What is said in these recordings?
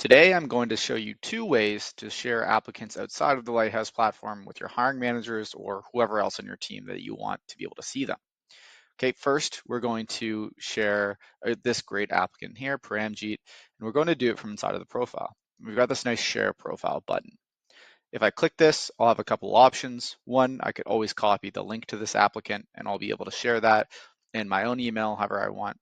Today, I'm going to show you two ways to share applicants outside of the Lighthouse platform with your hiring managers or whoever else on your team that you want to be able to see them. Okay, first, we're going to share this great applicant here, Paramjeet, and we're going to do it from inside of the profile. We've got this nice share profile button. If I click this, I'll have a couple options. One, I could always copy the link to this applicant and I'll be able to share that in my own email, however I want.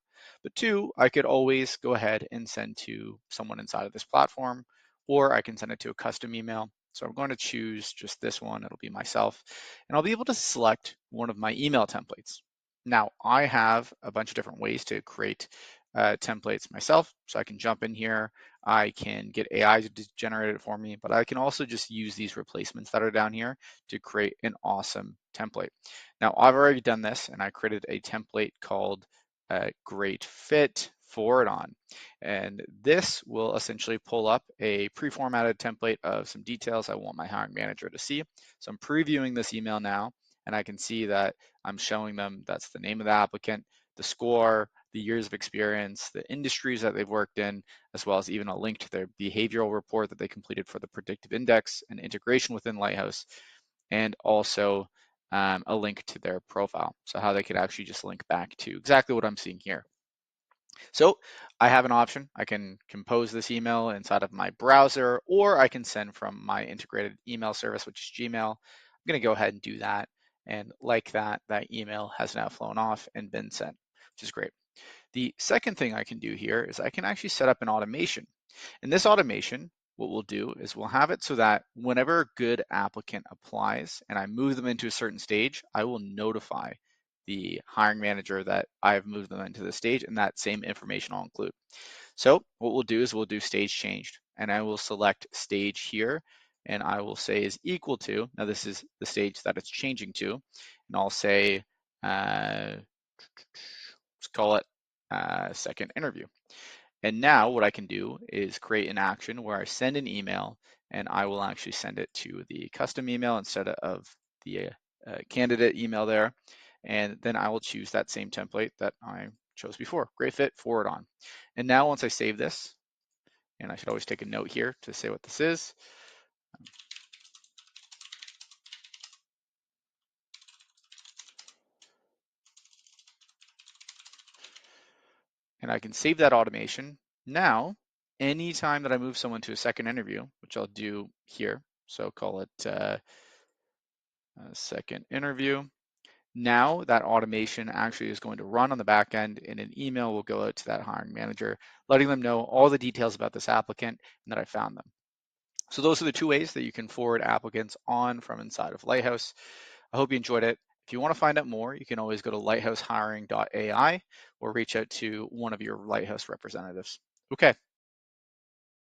But two, I could always go ahead and send to someone inside of this platform, or I can send it to a custom email. So I'm going to choose just this one, it'll be myself, and I'll be able to select one of my email templates. Now, I have a bunch of different ways to create templates myself, so I can jump in here, I can get AI to generate it for me, but I can also just use these replacements that are down here to create an awesome template. Now, I've already done this and I created a template called Great Fit Forward On. And this will essentially pull up a pre-formatted template of some details I want my hiring manager to see. So I'm previewing this email now, and I can see that I'm showing them that's the name of the applicant, the score, the years of experience, the industries that they've worked in, as well as even a link to their behavioral report that they completed for the predictive index and integration within Lighthouse, and also a link to their profile. So how they could actually just link back to exactly what I'm seeing here. So I have an option. I can compose this email inside of my browser, or I can send from my integrated email service, which is Gmail. I'm going to go ahead and do that. And like that, that email has now flown off and been sent, which is great. The second thing I can do here is I can actually set up an automation. And this automation, what we'll do is we'll have it so that whenever a good applicant applies and I move them into a certain stage, I will notify the hiring manager that I've moved them into the stage, and that same information I'll include. So what we'll do is we'll do stage changed, and I will select stage here, and I will say is equal to, now this is the stage that it's changing to, and I'll say, let's call it second interview. And now what I can do is create an action where I send an email, and I will actually send it to the custom email instead of the candidate email there. And then I will choose that same template that I chose before, Great Fit Forward On. And now once I save this, and I should always take a note here to say what this is. And I can save that automation. Now, anytime that I move someone to a second interview, which I'll do here, so call it second interview. Now that automation actually is going to run on the back end, and an email will go out to that hiring manager, letting them know all the details about this applicant and that I found them. So those are the two ways that you can forward applicants on from inside of Lighthouse. I hope you enjoyed it. If you want to find out more, you can always go to lighthousehiring.ai or reach out to one of your Lighthouse representatives. Okay,